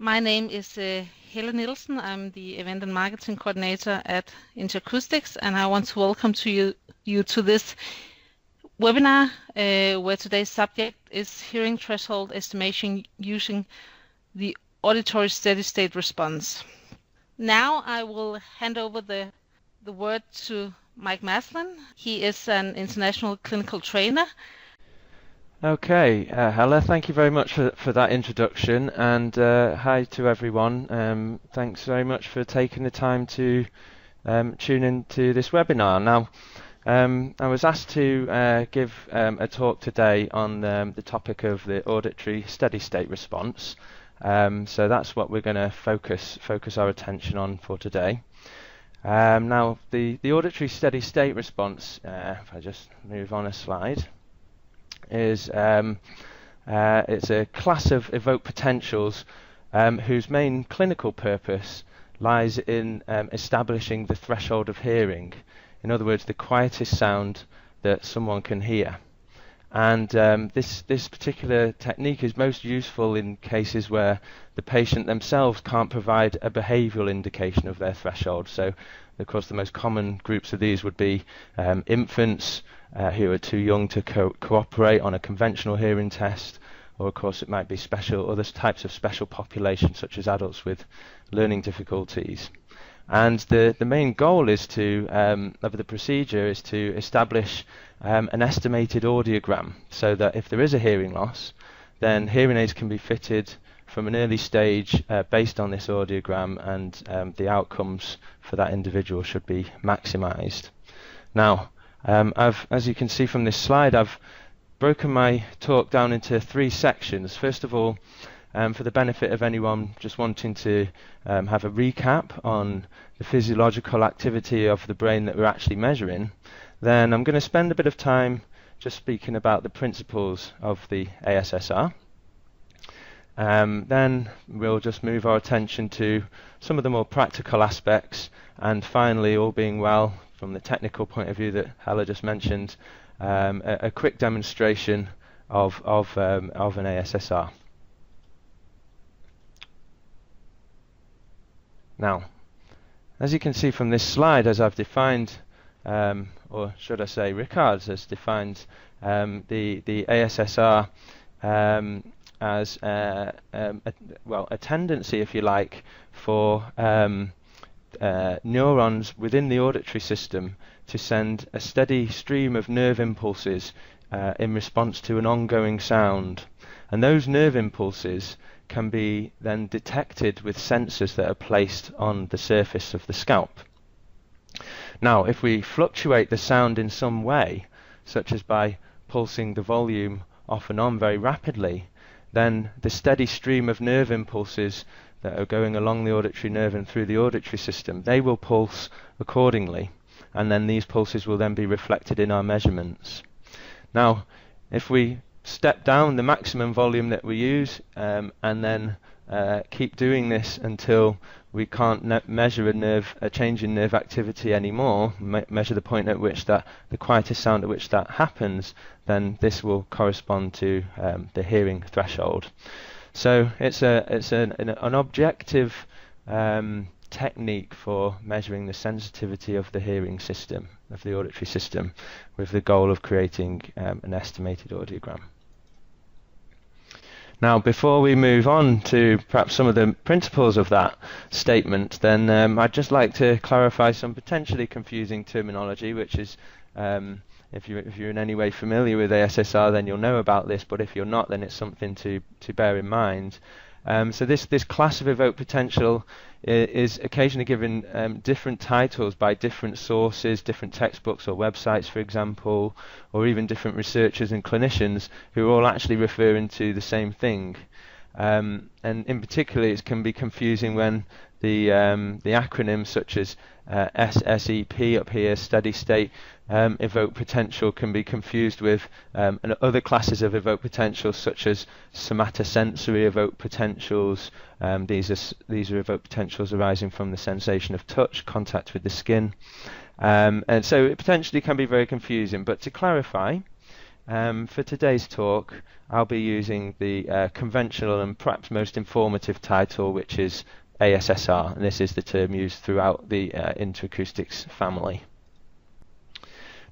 My name is Helle Nielsen. I'm the Event and Marketing Coordinator at Interacoustics, and I want to welcome you to this webinar where today's subject is hearing threshold estimation using the auditory steady-state response. Now I will hand over the word to Mike Maslin. He is an international clinical trainer. Okay, Helle, thank you very much for that introduction, and hi to everyone. Thanks very much for taking the time to tune into this webinar. Now, I was asked to give a talk today on the topic of the auditory steady-state response. So that's what we're going to focus our attention on for today. Now, the auditory steady-state response, if I just move on a slide, is it's a class of evoked potentials whose main clinical purpose lies in establishing the threshold of hearing. In other words, the quietest sound that someone can hear. And this particular technique is most useful in cases where the patient themselves can't provide a behavioural indication of their threshold. So, of course, the most common groups of these would be infants who are too young to cooperate on a conventional hearing test, or of course it might be other types of special populations such as adults with learning difficulties. And the main goal is of the procedure is to establish an estimated audiogram, so that if there is a hearing loss, then hearing aids can be fitted from an early stage based on this audiogram, and the outcomes for that individual should be maximised. Now, as you can see from this slide, I've broken my talk down into 3 sections. First of all, for the benefit of anyone just wanting to have a recap on the physiological activity of the brain that we're actually measuring, then I'm going to spend a bit of time just speaking about the principles of the ASSR. Then we'll just move our attention to some of the more practical aspects, and finally, all being well, from the technical point of view that Helle just mentioned, a quick demonstration of an ASSR. Now, as you can see from this slide, as I've defined, or should I say Ricards has defined the ASSR as a tendency, if you like, for neurons within the auditory system to send a steady stream of nerve impulses in response to an ongoing sound. And those nerve impulses can be then detected with sensors that are placed on the surface of the scalp. Now, if we fluctuate the sound in some way, such as by pulsing the volume off and on very rapidly, then the steady stream of nerve impulses that are going along the auditory nerve and through the auditory system, they will pulse accordingly, and then these pulses will then be reflected in our measurements. Now, if we step down the maximum volume that we use and then keep doing this until we can't measure a change in nerve activity anymore, measure the point at which the quietest sound at which that happens, then this will correspond to the hearing threshold. So it's an objective technique for measuring the sensitivity of the hearing system, of the auditory system, with the goal of creating an estimated audiogram. Now, before we move on to perhaps some of the principles of that statement, then I'd just like to clarify some potentially confusing terminology, which is, if you're in any way familiar with ASSR, then you'll know about this, but if you're not, then it's something to bear in mind. So this class of evoked potential is occasionally given different titles by different sources, different textbooks or websites, for example, or even different researchers and clinicians who are all actually referring to the same thing. And in particular, it can be confusing when the acronyms such as SSEP up here, steady state evoked potential, can be confused with other classes of evoked potentials such as somatosensory evoked potentials. These are evoked potentials arising from the sensation of touch, contact with the skin, and so it potentially can be very confusing. But to clarify, for today's talk, I'll be using the conventional and perhaps most informative title, which is ASSR, and this is the term used throughout the Interacoustics family.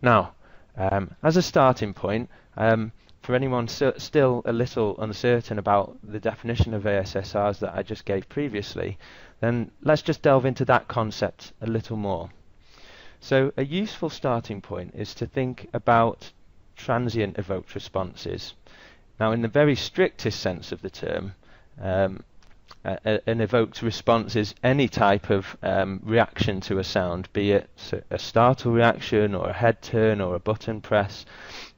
Now, as a starting point, for anyone still a little uncertain about the definition of ASSRs that I just gave previously, then let's just delve into that concept a little more. So a useful starting point is to think about transient evoked responses. Now, in the very strictest sense of the term, an evoked response is any type of reaction to a sound, be it a startle reaction or a head turn or a button press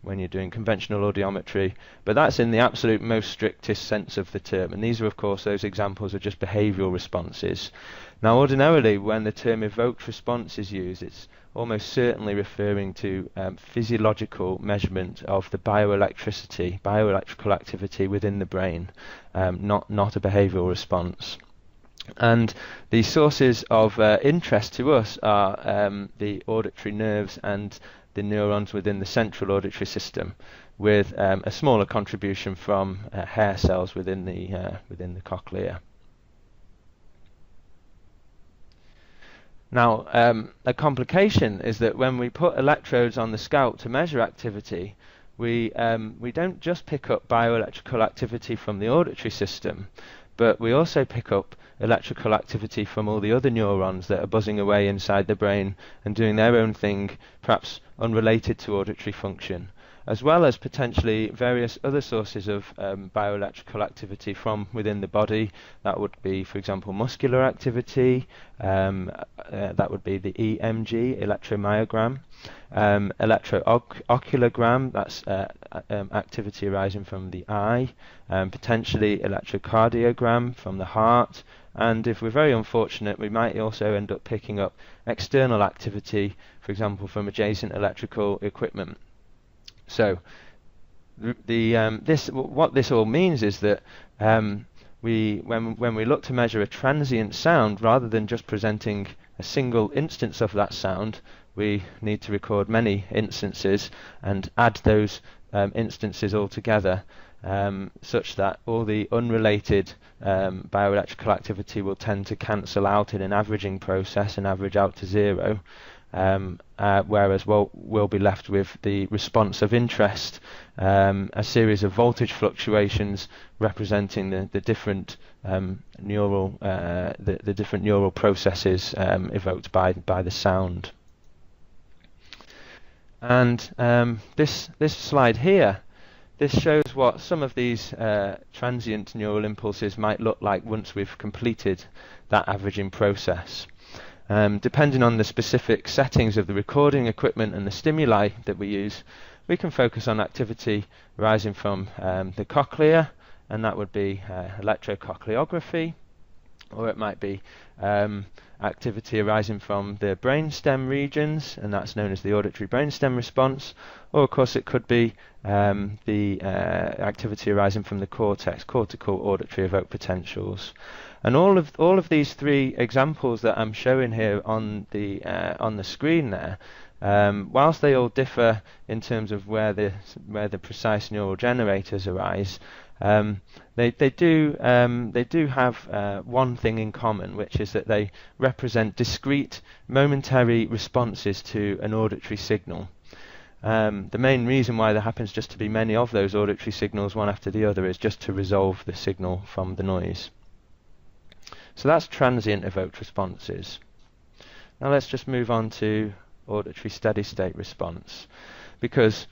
when you're doing conventional audiometry, but that's in the absolute most strictest sense of the term, and these are of course those examples of just behavioural responses. Now, ordinarily when the term evoked response is used, it's almost certainly referring to physiological measurement of the bioelectrical activity within the brain, not a behavioural response. And the sources of interest to us are the auditory nerves and the neurons within the central auditory system, with a smaller contribution from hair cells within the cochlear. Now, a complication is that when we put electrodes on the scalp to measure activity, we don't just pick up bioelectrical activity from the auditory system, but we also pick up electrical activity from all the other neurons that are buzzing away inside the brain and doing their own thing, perhaps unrelated to auditory function, as well as potentially various other sources of bioelectrical activity from within the body. That would be, for example, muscular activity, that would be the EMG, electromyogram, electrooculogram, that's activity arising from the eye, potentially electrocardiogram from the heart, and if we're very unfortunate, we might also end up picking up external activity, for example, from adjacent electrical equipment. So what this all means is that when we look to measure a transient sound, rather than just presenting a single instance of that sound, we need to record many instances and add those instances all together, such that all the unrelated bioelectrical activity will tend to cancel out in an averaging process and average out to zero. Whereas we'll be left with the response of interest, a series of voltage fluctuations representing the different neural processes evoked by the sound. And this slide here, this shows what some of these transient neural impulses might look like once we've completed that averaging process. Depending on the specific settings of the recording equipment and the stimuli that we use, we can focus on activity arising from the cochlear, and that would be electrocochleography, or it might be activity arising from the brainstem regions, and that's known as the auditory brainstem response, or of course it could be the activity arising from the cortex, cortical auditory evoked potentials. And all of these three examples that I'm showing here on the screen there, whilst they all differ in terms of where the precise neural generators arise, they do have one thing in common, which is that they represent discrete momentary responses to an auditory signal. The main reason why there happens just to be many of those auditory signals one after the other is just to resolve the signal from the noise. So that's transient evoked responses. Now let's just move on to auditory steady state response, because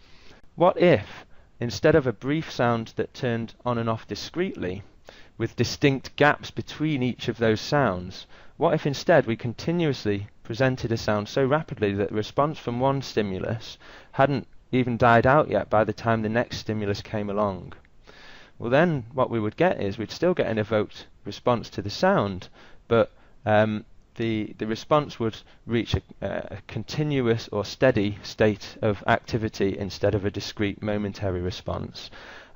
what if, instead of a brief sound that turned on and off discretely, with distinct gaps between each of those sounds, what if instead we continuously presented a sound so rapidly that the response from one stimulus hadn't even died out yet by the time the next stimulus came along? Well, then what we would get is we'd still get an evoked response to the sound, but the response would reach a continuous or steady state of activity instead of a discrete momentary response,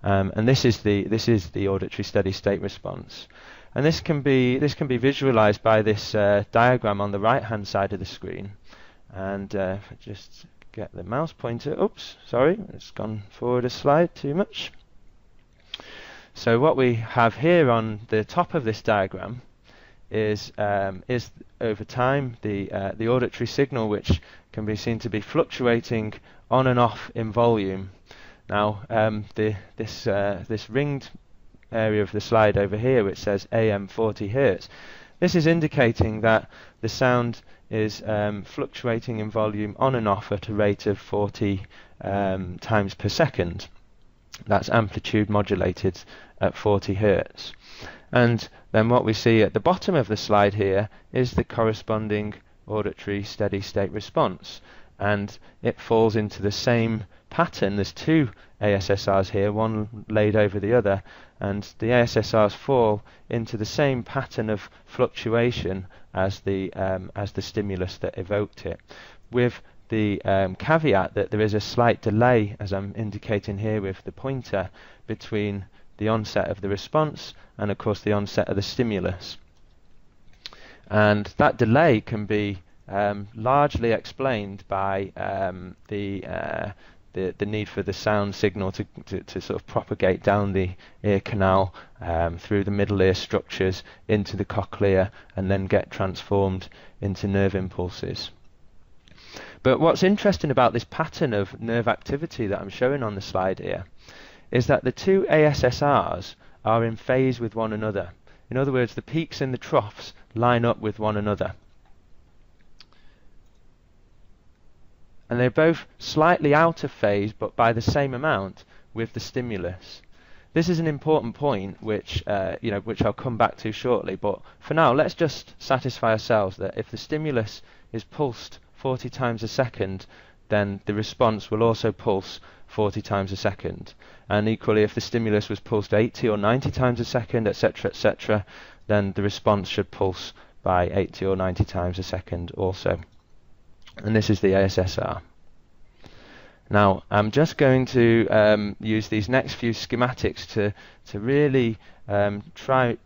and this is the auditory steady state response. And this can be visualized by this diagram on the right hand side of the screen. And if I just get the mouse pointer. Oops, sorry, it's gone forward a slide too much. So what we have here on the top of this diagram is over time the auditory signal, which can be seen to be fluctuating on and off in volume. Now this ringed area of the slide over here, which says AM 40 Hz, this is indicating that the sound is fluctuating in volume on and off at a rate of 40 times per second. That's amplitude modulated at 40 Hz. And then what we see at the bottom of the slide here is the corresponding auditory steady state response, and it falls into the same pattern. There's two ASSRs here, one laid over the other, and the ASSRs fall into the same pattern of fluctuation as the stimulus that evoked it, with the caveat that there is a slight delay, as I'm indicating here with the pointer, between the onset of the response and of course the onset of the stimulus. And that delay can be largely explained by the need for the sound signal to sort of propagate down the ear canal through the middle ear structures into the cochlear and then get transformed into nerve impulses. But what's interesting about this pattern of nerve activity that I'm showing on the slide here is that the two ASSRs are in phase with one another. In other words, the peaks and the troughs line up with one another. And they're both slightly out of phase, but by the same amount with the stimulus. This is an important point, which I'll come back to shortly. But for now, let's just satisfy ourselves that if the stimulus is pulsed 40 times a second, then the response will also pulse 40 times a second. And equally, if the stimulus was pulsed 80 or 90 times a second, etc., etc., then the response should pulse by 80 or 90 times a second also. And this is the ASSR. Now, I'm just going to use these next few schematics to really try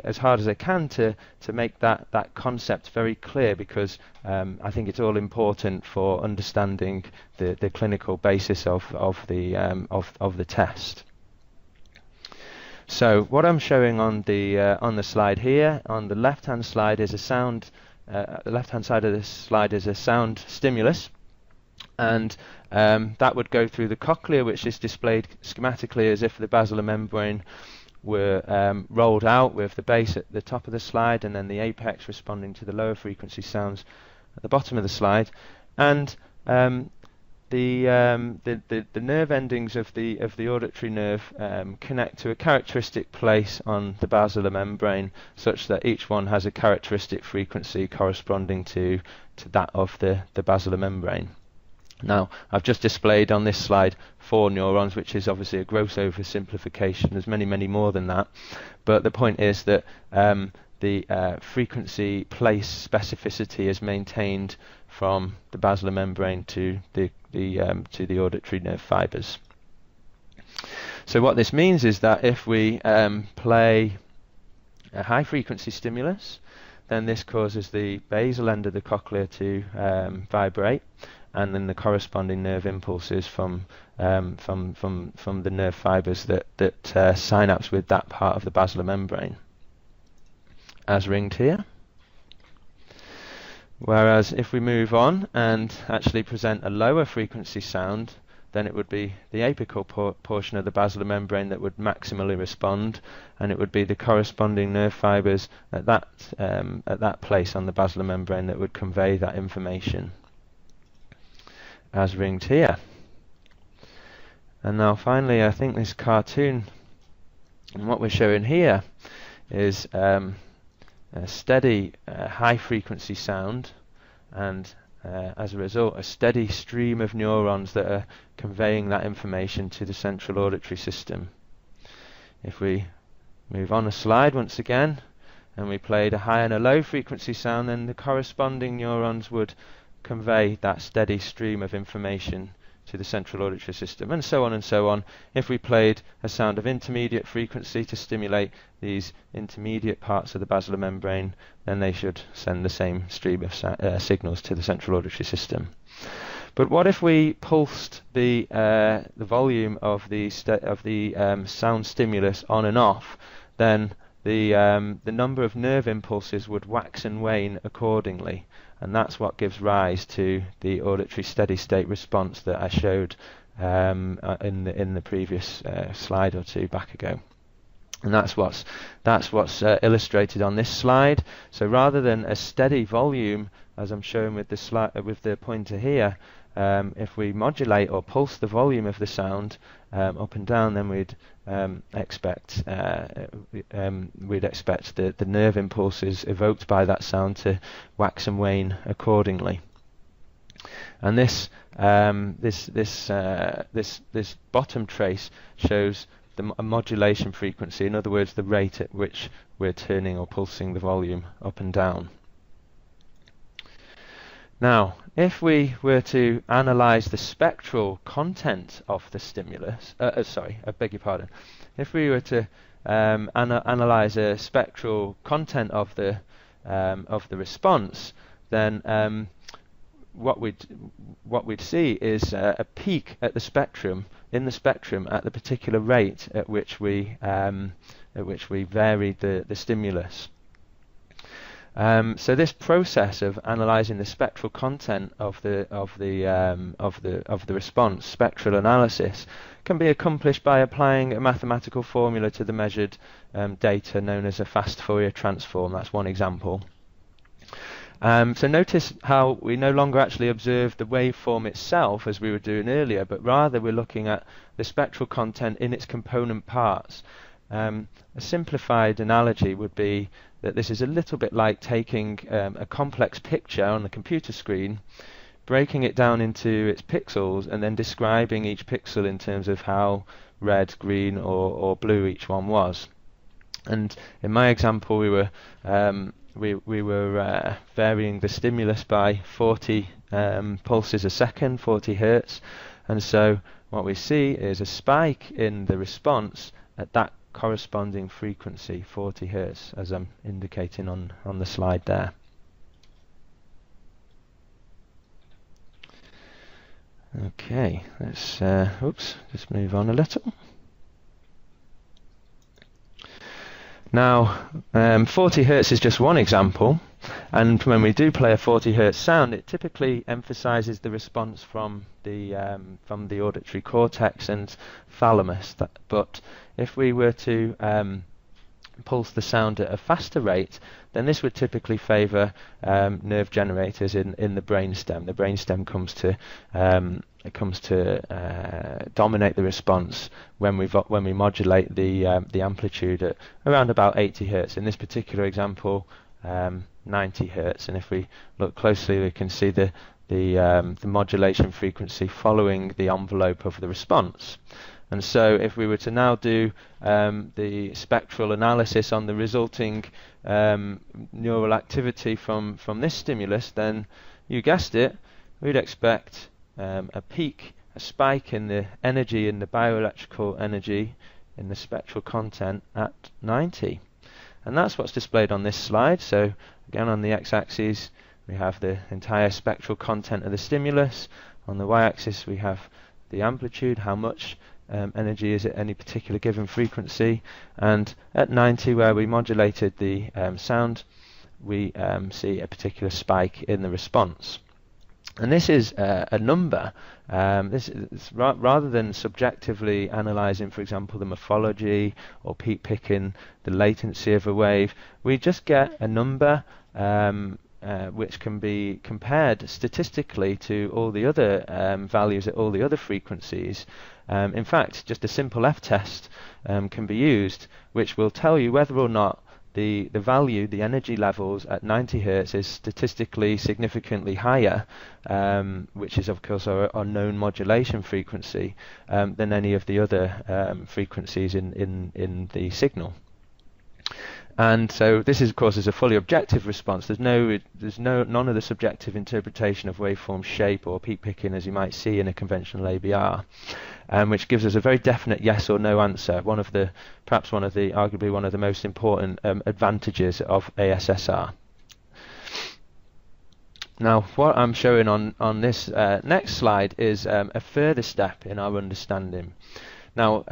as hard as I can to make that concept very clear, because I think it's all important for understanding the clinical basis of the test. So what I'm showing on the slide here, on the left-hand slide is a sound. The left-hand side of this slide is a sound stimulus, and that would go through the cochlea, which is displayed schematically as if the basilar membrane were rolled out with the base at the top of the slide and then the apex responding to the lower frequency sounds at the bottom of the slide. And the nerve endings of the auditory nerve connect to a characteristic place on the basilar membrane, such that each one has a characteristic frequency corresponding to that of the basilar membrane. Now, I've just displayed on this slide 4 neurons, which is obviously a gross oversimplification. There's many, many more than that. But the point is that the frequency place specificity is maintained from the basilar membrane to the auditory nerve fibers. So what this means is that if we play a high frequency stimulus, then this causes the basal end of the cochlea to vibrate, and then the corresponding nerve impulses from the nerve fibers that synapse with that part of the basilar membrane, as ringed here. Whereas if we move on and actually present a lower frequency sound, then it would be the apical portion of the basilar membrane that would maximally respond, and it would be the corresponding nerve fibers at that place on the basilar membrane that would convey that information, as ringed here. And now finally, I think this cartoon, and what we're showing here is a steady high frequency sound, and as a result a steady stream of neurons that are conveying that information to the central auditory system. If we move on a slide once again and we played a high and a low frequency sound, then the corresponding neurons would convey that steady stream of information to the central auditory system, and so on and so on. If we played a sound of intermediate frequency to stimulate these intermediate parts of the basilar membrane, then they should send the same stream of signals to the central auditory system. But what if we pulsed the volume of the sound stimulus on and off? Then the number of nerve impulses would wax and wane accordingly, and that's what gives rise to the auditory steady state response that I showed in the previous slide or two back ago. And that's what's illustrated on this slide. So rather than a steady volume, as I'm showing with the pointer here, if we modulate or pulse the volume of the sound up and down, then we'd expect the nerve impulses evoked by that sound to wax and wane accordingly. And this bottom trace shows a modulation frequency, in other words, the rate at which we're turning or pulsing the volume up and down. Now, if we were to analyze the spectral content of the stimulus, if we were to analyze a spectral content of the response, then what we'd see is a peak at the spectrum at the particular rate at which we varied the stimulus. So this process of analysing the spectral content of the response, spectral analysis, can be accomplished by applying a mathematical formula to the measured data known as a fast Fourier transform. That's one example. So notice how we no longer actually observe the waveform itself as we were doing earlier, but rather we're looking at the spectral content in its component parts. A simplified analogy would be that this is a little bit like taking a complex picture on the computer screen, breaking it down into its pixels, and then describing each pixel in terms of how red, green, or blue each one was. And in my example, we were varying the stimulus by 40 pulses a second, 40 hertz, and so what we see is a spike in the response at that corresponding frequency, 40 hertz, as I'm indicating on the slide there. Okay, let's just move on a little. Now, 40 hertz is just one example, and when we do play a 40 hertz sound, it typically emphasizes the response from the auditory cortex and thalamus. But if we were to pulse the sound at a faster rate, then this would typically favor nerve generators in the brainstem. The brainstem comes to dominate the response when we modulate the amplitude at around about 80 hertz. In this particular example, 90 hertz. And if we look closely, we can see the modulation frequency following the envelope of the response. And so if we were to now do the spectral analysis on the resulting neural activity from this stimulus, then you guessed it, we'd expect a peak, a spike in the energy, in the bioelectrical energy, in the spectral content at 90. And that's what's displayed on this slide. So again, on the x-axis we have the entire spectral content of the stimulus. On the y-axis we have the amplitude, how much energy is at any particular given frequency, and at 90, where we modulated the sound, we see a particular spike in the response. And this is a number. This is rather than subjectively analysing, for example, the morphology or peak picking the latency of a wave, we just get a number which can be compared statistically to all the other values at all the other frequencies. In fact, just a simple f-test can be used, which will tell you whether or not the value, the energy levels at 90 hertz is statistically significantly higher, which is of course our known modulation frequency, than any of the other frequencies in the signal. And so this is, of course, a fully objective response. There's none of the subjective interpretation of waveform shape or peak picking as you might see in a conventional ABR, which gives us a very definite yes or no answer. Arguably one of the most important advantages of ASSR. Now, what I'm showing on this next slide is a further step in our understanding. Now,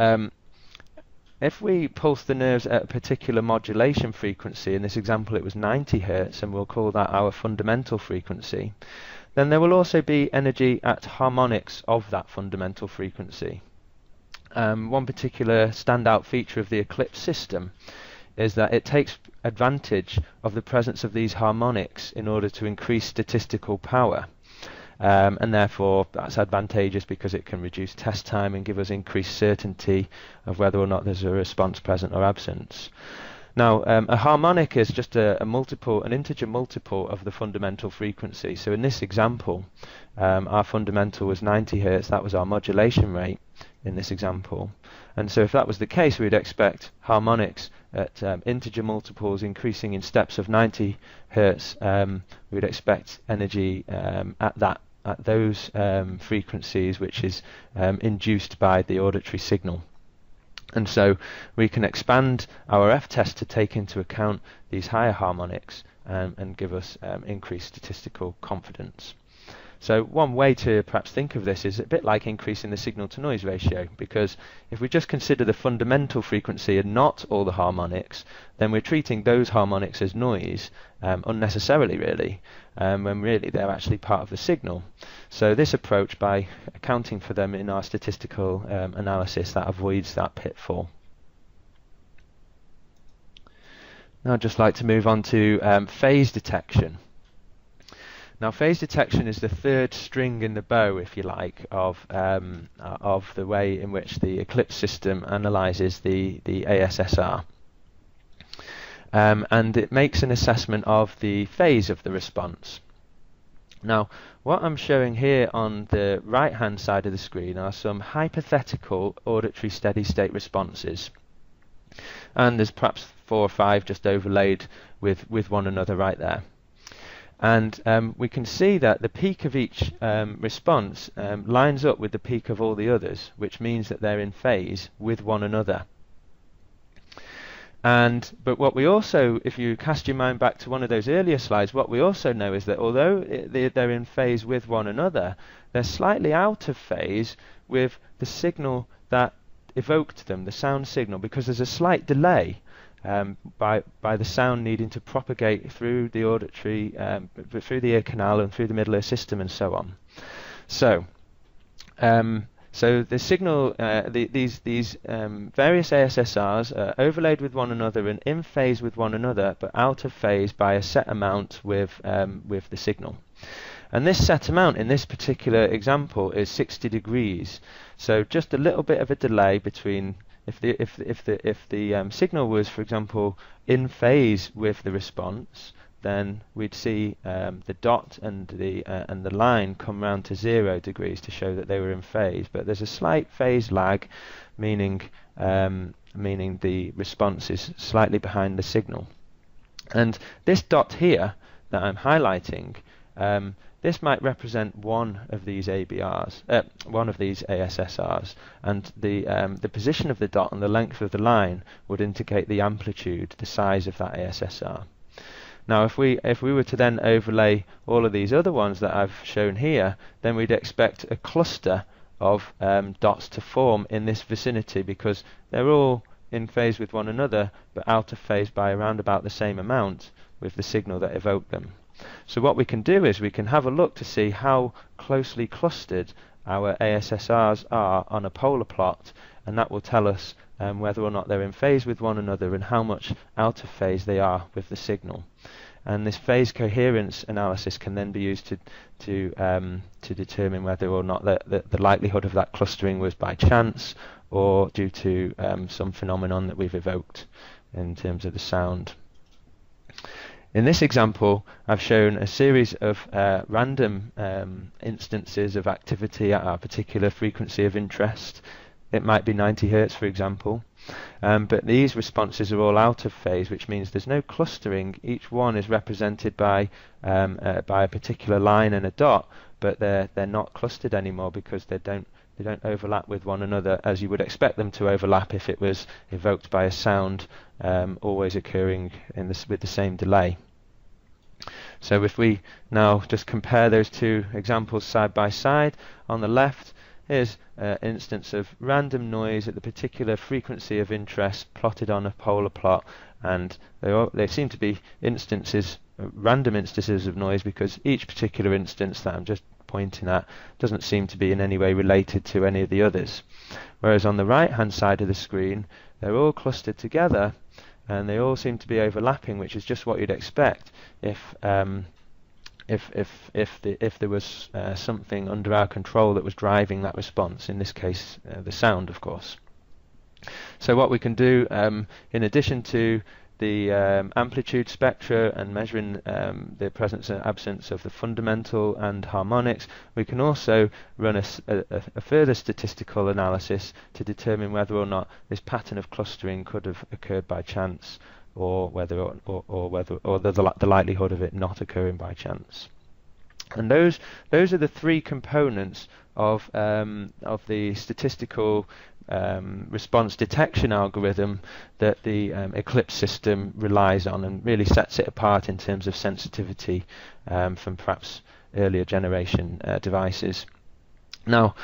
if we pulse the nerves at a particular modulation frequency, in this example it was 90 Hz, and we'll call that our fundamental frequency, then there will also be energy at harmonics of that fundamental frequency. One particular standout feature of the ECLIPSE system is that it takes advantage of the presence of these harmonics in order to increase statistical power. And therefore that's advantageous because it can reduce test time and give us increased certainty of whether or not there's a response present or absent. Now, a harmonic is just an integer multiple of the fundamental frequency. So in this example, our fundamental was 90 Hz, that was our modulation rate in this example. And so if that was the case, we'd expect harmonics at integer multiples increasing in steps of 90 Hz. We'd expect energy at those frequencies, which is induced by the auditory signal. And so we can expand our f-test to take into account these higher harmonics and give us increased statistical confidence. So one way to perhaps think of this is a bit like increasing the signal-to-noise ratio, because if we just consider the fundamental frequency and not all the harmonics, then we're treating those harmonics as noise unnecessarily, really, when really they're actually part of the signal. So this approach, by accounting for them in our statistical analysis, that avoids that pitfall. Now I'd just like to move on to phase detection. Now, phase detection is the third string in the bow, if you like, of the way in which the ECLIPSE system analyzes the ASSR. And it makes an assessment of the phase of the response. Now, what I'm showing here on the right-hand side of the screen are some hypothetical auditory steady-state responses. And there's perhaps 4 or 5 just overlaid with one another right there. And we can see that the peak of each response lines up with the peak of all the others, which means that they're in phase with one another. But what we also, if you cast your mind back to one of those earlier slides, what we also know is that although they're in phase with one another, they're slightly out of phase with the signal that evoked them, the sound signal, because there's a slight delay by the sound needing to propagate through the auditory, through the ear canal and through the middle ear system and so on. So the signal, these various ASSRs are overlaid with one another and in phase with one another, but out of phase by a set amount with the signal. And this set amount in this particular example is 60 degrees. So just a little bit of a delay between. If the signal was, for example, in phase with the response, then we'd see the dot and the line come round to 0 degrees to show that they were in phase. But there's a slight phase lag, meaning the response is slightly behind the signal. And this dot here that I'm highlighting, this might represent one of these ABRs, one of these ASSRs, and the position of the dot and the length of the line would indicate the amplitude, the size of that ASSR. Now, if we were to then overlay all of these other ones that I've shown here, then we'd expect a cluster of dots to form in this vicinity, because they're all in phase with one another, but out of phase by around about the same amount with the signal that evoked them. So what we can do is we can have a look to see how closely clustered our ASSRs are on a polar plot, and that will tell us whether or not they're in phase with one another and how much out of phase they are with the signal. And this phase coherence analysis can then be used to determine whether or not the likelihood of that clustering was by chance or due to some phenomenon that we've evoked in terms of the sound. In this example, I've shown a series of random instances of activity at a particular frequency of interest. It might be 90 Hz, for example, but these responses are all out of phase, which means there's no clustering. Each one is represented by a particular line and a dot, but they're not clustered anymore because they don't overlap with one another as you would expect them to overlap if it was evoked by a sound always occurring with the same delay. So if we now just compare those two examples side by side, on the left here's an instance of random noise at the particular frequency of interest plotted on a polar plot, and they seem to be instances, random instances of noise, because each particular instance that I'm just pointing at doesn't seem to be in any way related to any of the others. Whereas on the right hand side of the screen they're all clustered together and they all seem to be overlapping, which is just what you'd expect if there was something under our control that was driving that response, in this case the sound, of course. So what we can do, in addition to the amplitude spectra and measuring the presence and absence of the fundamental and harmonics, we can also run a further statistical analysis to determine whether or not this pattern of clustering could have occurred by chance, or whether the likelihood of it not occurring by chance. And those are the three components of the statistical response detection algorithm that the ECLIPSE system relies on, and really sets it apart in terms of sensitivity from perhaps earlier generation devices. Now,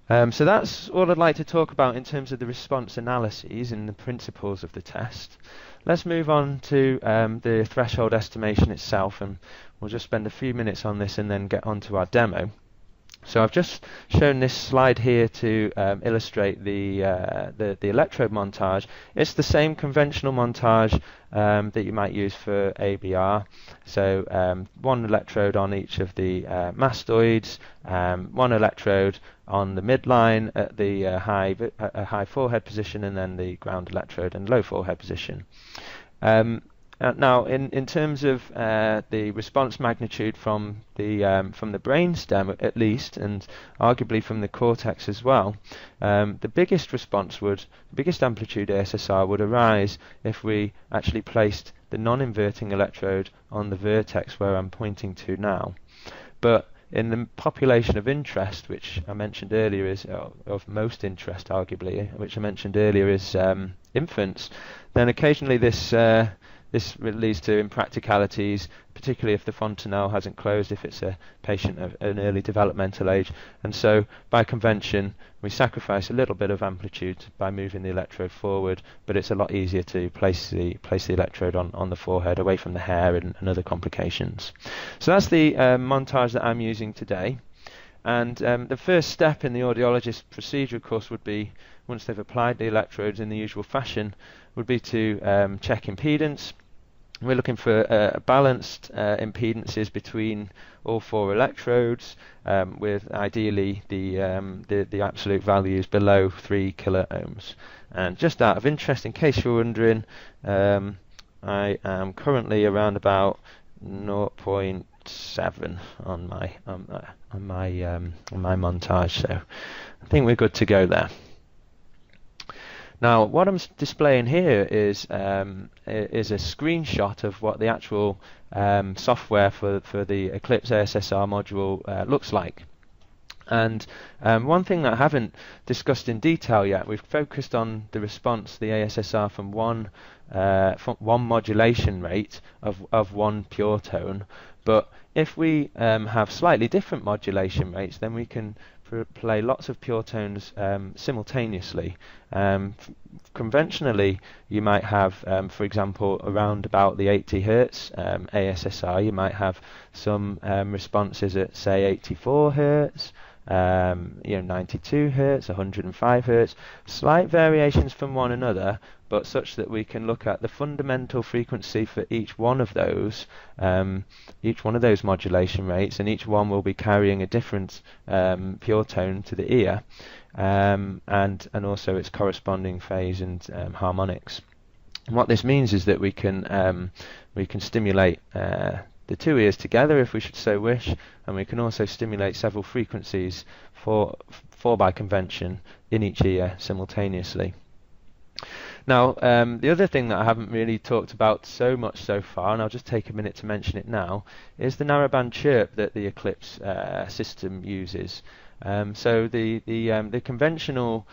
so that's all I'd like to talk about in terms of the response analyses and the principles of the test. Let's move on to the threshold estimation itself, and we'll just spend a few minutes on this and then get on to our demo. So I've just shown this slide here to illustrate the electrode montage. It's the same conventional montage that you might use for ABR. So one electrode on each of the mastoids, one electrode on the midline at the high forehead position, and then the ground electrode and low forehead position. Now, in terms of the response magnitude from the brainstem, at least, and arguably from the cortex as well, the biggest amplitude ASSR would arise if we actually placed the non-inverting electrode on the vertex where I'm pointing to now. But in the population of interest, which I mentioned earlier is of most interest, arguably, which I mentioned earlier is infants, then occasionally this leads to impracticalities, particularly if the fontanelle hasn't closed, if it's a patient of an early developmental age. And so, by convention, we sacrifice a little bit of amplitude by moving the electrode forward, but it's a lot easier to place the electrode on the forehead, away from the hair and other complications. So that's the montage that I'm using today. And the first step in the audiologist's procedure, of course, would be, once they've applied the electrodes in the usual fashion, would be to check impedance. We're looking for balanced impedances between all four electrodes, with ideally the absolute values below 3 kilo ohms. And just out of interest, in case you're wondering, I am currently around about 0.7 on my montage, so I think we're good to go there. Now, what I'm displaying here is a screenshot of what the actual software for the ECLIPSE ASSR module looks like. And one thing that I haven't discussed in detail yet, we've focused on the response, the ASSR, from one modulation rate of one pure tone. But if we have slightly different modulation rates, then we can play lots of pure tones simultaneously. Conventionally, you might have, for example, around about the 80 Hertz ASSR, you might have some responses at, say, 84 Hertz, 92 Hertz, 105 Hertz, slight variations from one another, but such that we can look at the fundamental frequency for each one of those modulation rates, and each one will be carrying a different pure tone to the ear, and also its corresponding phase and harmonics. And what this means is that we can stimulate the two ears together, if we should so wish, and we can also stimulate several frequencies for by convention in each ear simultaneously. Now, the other thing that I haven't really talked about so much so far, and I'll just take a minute to mention it now, is the narrowband chirp that the ECLIPSE system uses. So the conventional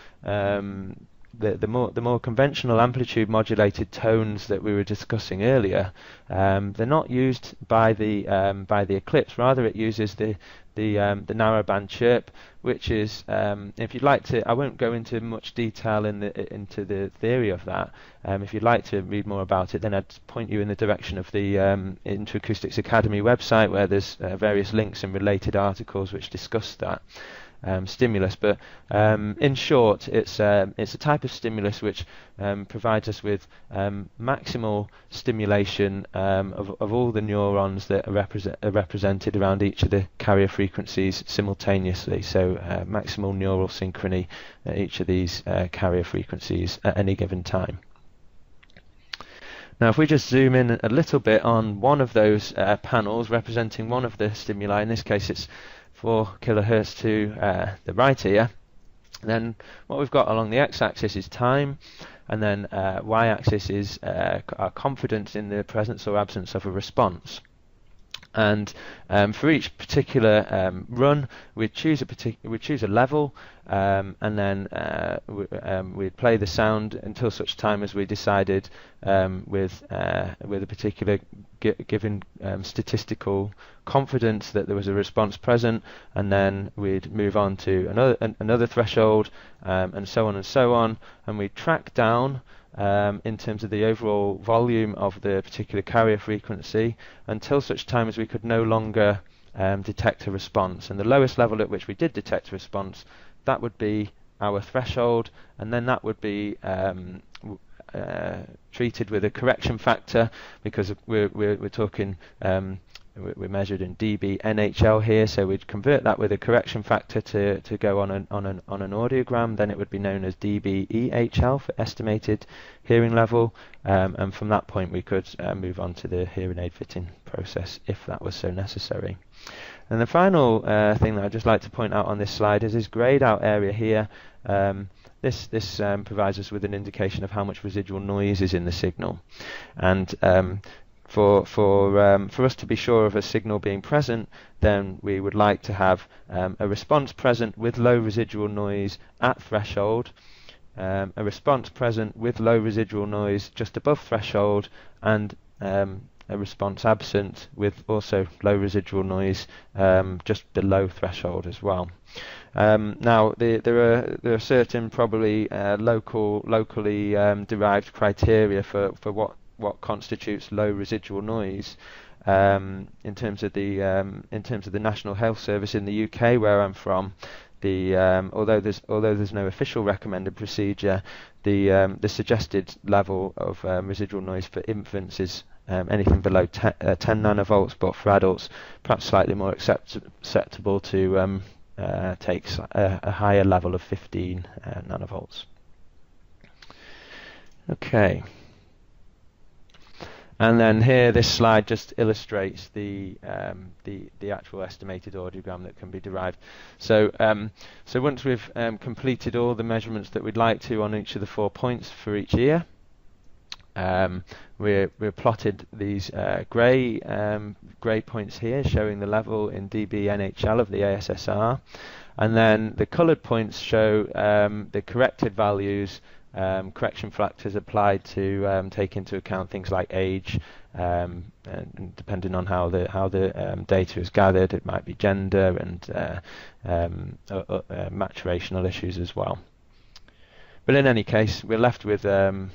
the more conventional amplitude modulated tones that we were discussing earlier, they're not used by the ECLIPSE. Rather, it uses the narrowband chirp, which is, if you'd like to, I won't go into much detail into the theory of that. If you'd like to read more about it, then I'd point you in the direction of the Interacoustics Academy website, where there's various links and related articles which discuss that stimulus. But in short, it's a type of stimulus which provides us with maximal stimulation of all the neurons that are represented around each of the carrier frequencies simultaneously. So maximal neural synchrony at each of these carrier frequencies at any given time. Now, if we just zoom in a little bit on one of those panels representing one of the stimuli, in this case it's 4 kilohertz to the right ear, then what we've got along the x-axis is time, and then y-axis is our confidence in the presence or absence of a response. And for each particular run, we'd choose a level, and then we'd play the sound until such time as we decided with a particular given statistical confidence that there was a response present, and then we'd move on to another threshold, and so on, and we'd track down in terms of the overall volume of the particular carrier frequency until such time as we could no longer detect a response. And the lowest level at which we did detect a response, that would be our threshold, and then that would be treated with a correction factor, because we're talking we're measured in dB NHL here, so we'd convert that with a correction factor to go on an audiogram. Then it would be known as dB EHL for estimated hearing level, and from that point we could move on to the hearing aid fitting process if that was so necessary. And the final thing that I'd just like to point out on this slide is this greyed out area here. This provides us with an indication of how much residual noise is in the signal, and for us to be sure of a signal being present, then we would like to have a response present with low residual noise at threshold, a response present with low residual noise just above threshold, and a response absent with also low residual noise just below threshold as well. Now there are certain probably locally derived criteria for what constitutes low residual noise in terms of the National Health Service in the UK, where I'm from. Although there's no official recommended procedure, the suggested level of residual noise for infants is anything below 10 nanovolts, but for adults perhaps slightly more acceptable to take a higher level of 15 nanovolts. Okay. And then here, this slide just illustrates the actual estimated audiogram that can be derived. So once we've completed all the measurements that we'd like to on each of the 4 points for each ear, we're plotted these grey points here, showing the level in dB NHL of the ASSR, and then the coloured points show the corrected values. Correction factors applied to take into account things like age, and depending on how the data is gathered, it might be gender and maturational issues as well. But in any case, we're left with an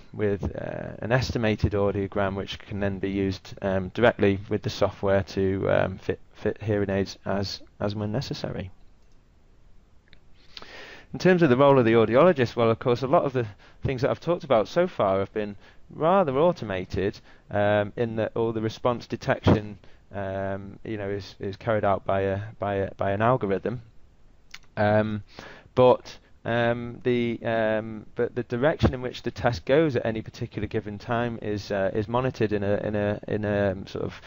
estimated audiogram, which can then be used directly with the software to fit hearing aids as when necessary. In terms of the role of the audiologist, well, of course, a lot of the things that I've talked about so far have been rather automated, in that all the response detection, is carried out by an algorithm. But the direction in which the test goes at any particular given time is monitored in a sort of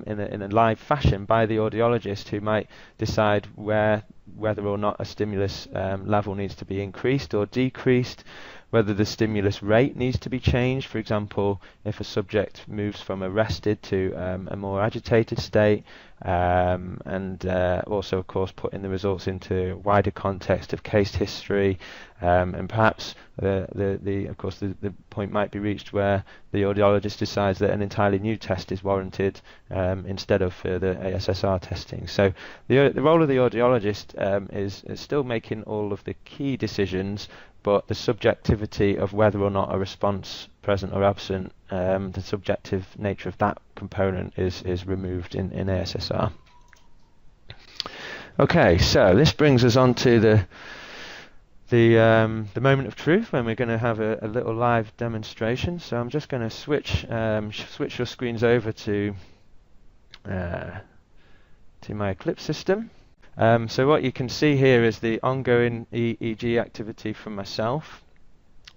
in a live fashion by the audiologist, who might decide whether or not a stimulus level needs to be increased or decreased, whether the stimulus rate needs to be changed. For example, if a subject moves from a rested to a more agitated state, and also, of course, putting the results into wider context of case history, and perhaps of course the point might be reached where the audiologist decides that an entirely new test is warranted instead of further ASSR testing. So the role of the audiologist is still making all of the key decisions, but the subjectivity of whether or not a response present or absent, the subjective nature of that component is removed in ASSR. Okay, so this brings us on to the moment of truth, when we're going to have a little live demonstration. So I'm just going to switch your screens over to my ECLIPSE system. So what you can see here is the ongoing EEG activity from myself.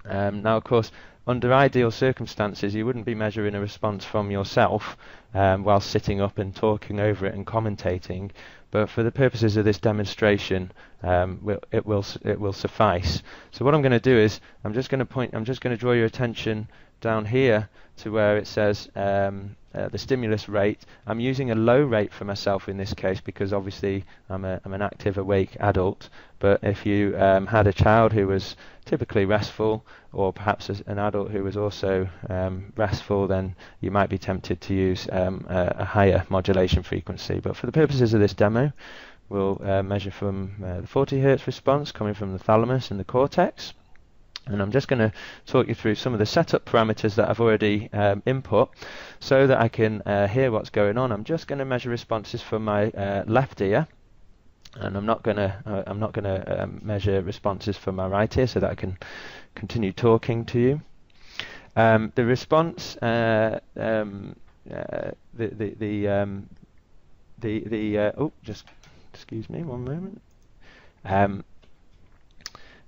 Now, of course, under ideal circumstances, you wouldn't be measuring a response from yourself while sitting up and talking over it and commentating. But for the purposes of this demonstration, it will suffice. So what I'm going to do is I'm just going to draw your attention down here to where it says the stimulus rate. I'm using a low rate for myself in this case because obviously I'm an active, awake adult. But if you had a child who was typically restful, or perhaps an adult who was also restful, then you might be tempted to use a higher modulation frequency. But for the purposes of this demo, we'll measure from the 40 Hz response coming from the thalamus and the cortex. And I'm just going to talk you through some of the setup parameters that I've already input so that I can hear what's going on. I'm just going to measure responses from my left ear, and I'm not going to measure responses from my right ear so that I can continue talking to you. The response, oh, just excuse me one moment.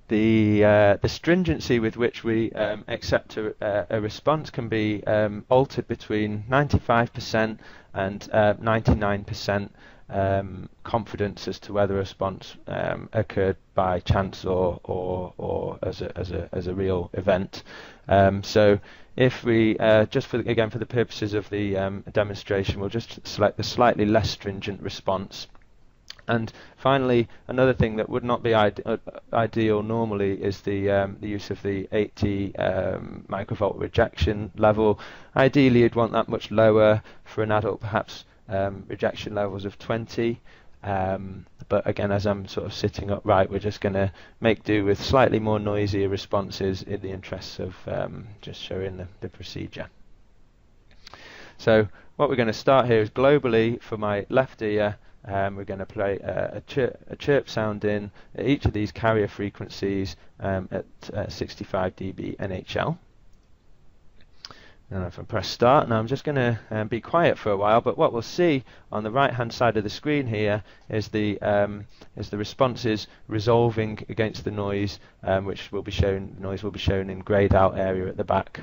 The stringency with which we accept a response can be altered between 95% and 99% confidence as to whether a response occurred by chance or as a real event. So if we just for the purposes of the demonstration, we'll just select the slightly less stringent response. And finally, another thing that would not be ideal normally is the use of the 80 microvolt rejection level. Ideally, you'd want that much lower. For an adult, perhaps rejection levels of 20. But again, as I'm sort of sitting upright, we're just going to make do with slightly more noisier responses in the interests of just showing the procedure. So what we're going to start here is globally for my left ear. We're going to play a chirp sound in at each of these carrier frequencies at 65 dB NHL. And if I press start, now I'm just going to be quiet for a while, but what we'll see on the right hand side of the screen here is the responses resolving against the noise, which will be shown. The noise will be shown in grayed out area at the back.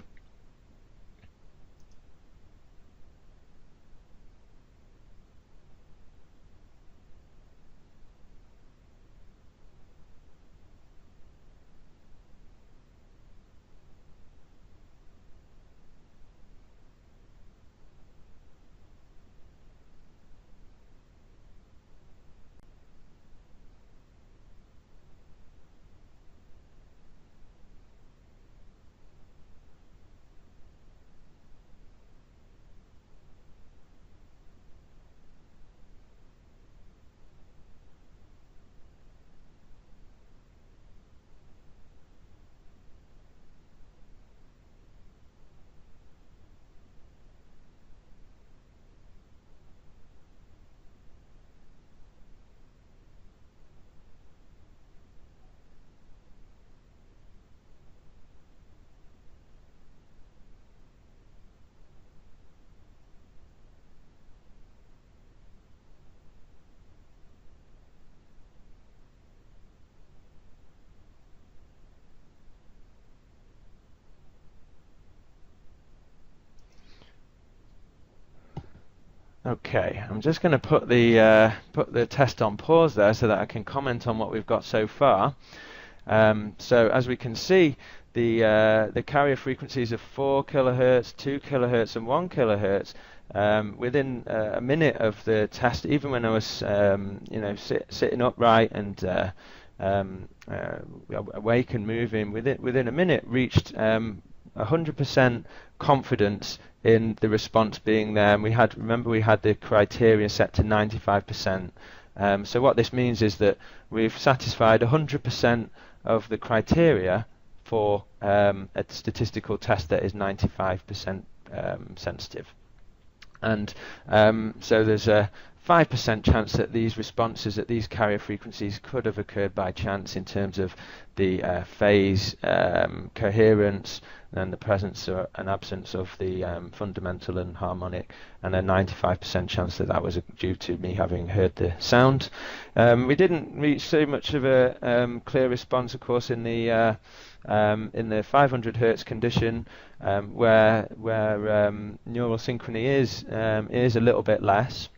Okay, I'm just going to put the test on pause there so that I can comment on what we've got so far. So as we can see, the carrier frequencies of 4 kilohertz, 2 kilohertz, and 1 kilohertz. Within a minute of the test, even when I was sitting upright and awake and moving, within a minute reached 100% confidence in the response being there. And we had the criteria set to 95%. So what this means is that we've satisfied 100% of the criteria for a statistical test that is 95% sensitive. And so there's a 5% chance that these responses at these carrier frequencies could have occurred by chance in terms of the phase, coherence, and the presence or an absence of the fundamental and harmonic, and a 95% chance that that was due to me having heard the sound. We didn't reach so much of a clear response, of course, in the 500 hertz condition, where neural synchrony is a little bit less.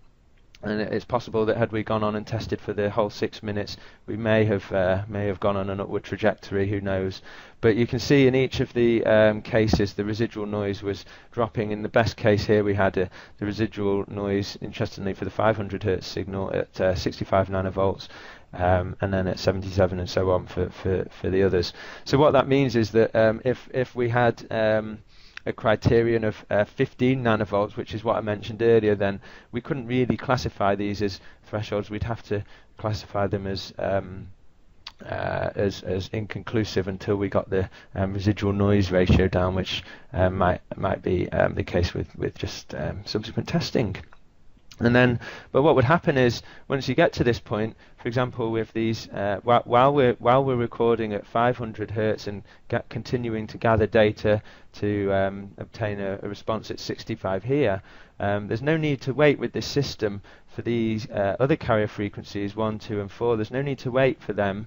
And it's possible that had we gone on and tested for the whole 6 minutes, we may have gone on an upward trajectory. Who knows? But you can see in each of the cases, the residual noise was dropping. In the best case here, we had the residual noise, interestingly, for the 500 hertz signal at 65 nanovolts, and then at 77, and so on for the others. So what that means is that if we had a criterion of 15 nanovolts, which is what I mentioned earlier, then we couldn't really classify these as thresholds. We'd have to classify them as inconclusive until we got the residual noise ratio down, which might be the case with just subsequent testing. And then, but what would happen is, once you get to this point, for example, with these, while we're recording at 500 hertz and continuing to gather data to obtain a response at 65 here, there's no need to wait with this system for these other carrier frequencies 1, 2, and 4. There's no need to wait for them.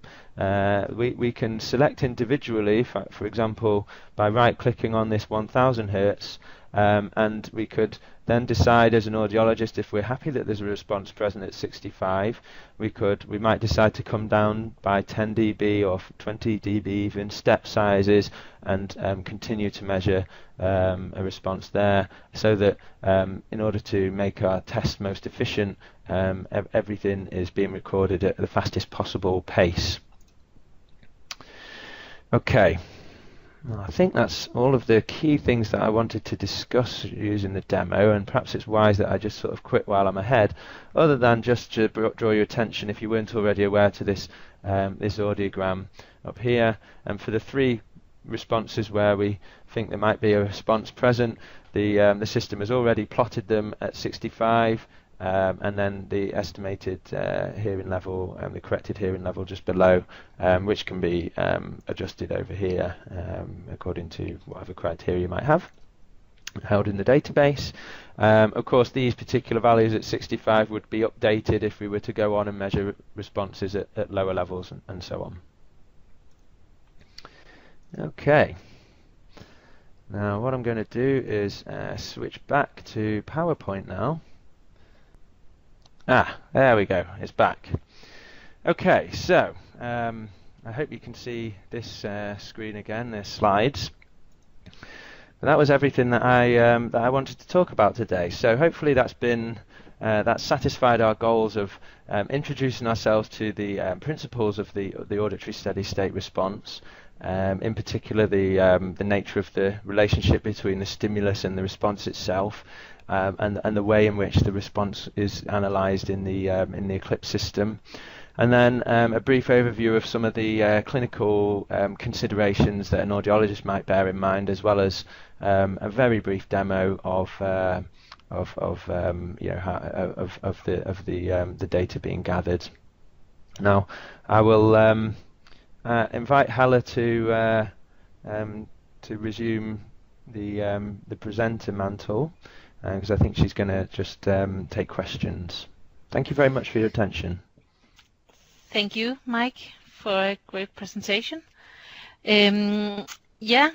We can select individually, for example, by right-clicking on this 1000 hertz, and we could then decide as an audiologist, if we're happy that there's a response present at 65, we might decide to come down by 10 dB or 20 dB even step sizes, and continue to measure a response there, so that in order to make our test most efficient, everything is being recorded at the fastest possible pace. Okay. Well, I think that's all of the key things that I wanted to discuss using the demo, and perhaps it's wise that I just sort of quit while I'm ahead, other than just to draw your attention, if you weren't already aware, to this this audiogram up here. And for the 3 responses where we think there might be a response present, the system has already plotted them at 65, and then the estimated hearing level, the corrected hearing level just below, which can be adjusted over here according to whatever criteria you might have held in the database. Of course, these particular values at 65 would be updated if we were to go on and measure responses at lower levels, and so on. Okay. Now what I'm going to do is switch back to PowerPoint now. There we go, it's back. Okay, so I hope you can see this screen again, the slides. But that was everything that I wanted to talk about today. So hopefully that's satisfied our goals of introducing ourselves to the principles of the auditory steady state response. In particular, the nature of the relationship between the stimulus and the response itself, and the way in which the response is analysed in the ECLIPSE system, and then a brief overview of some of the clinical considerations that an audiologist might bear in mind, as well as a very brief demo of the data being gathered. Now, I will invite Hala to resume the presenter mantle, because I think she's going to just take questions. Thank you very much for your attention. Thank you, Mike, for a great presentation. Yeah,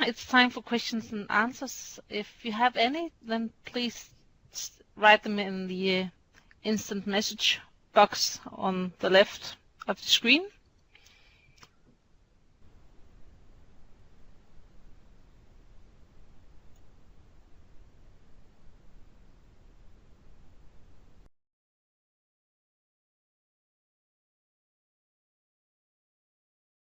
it's time for questions and answers. If you have any, then please write them in the instant message box on the left of the screen.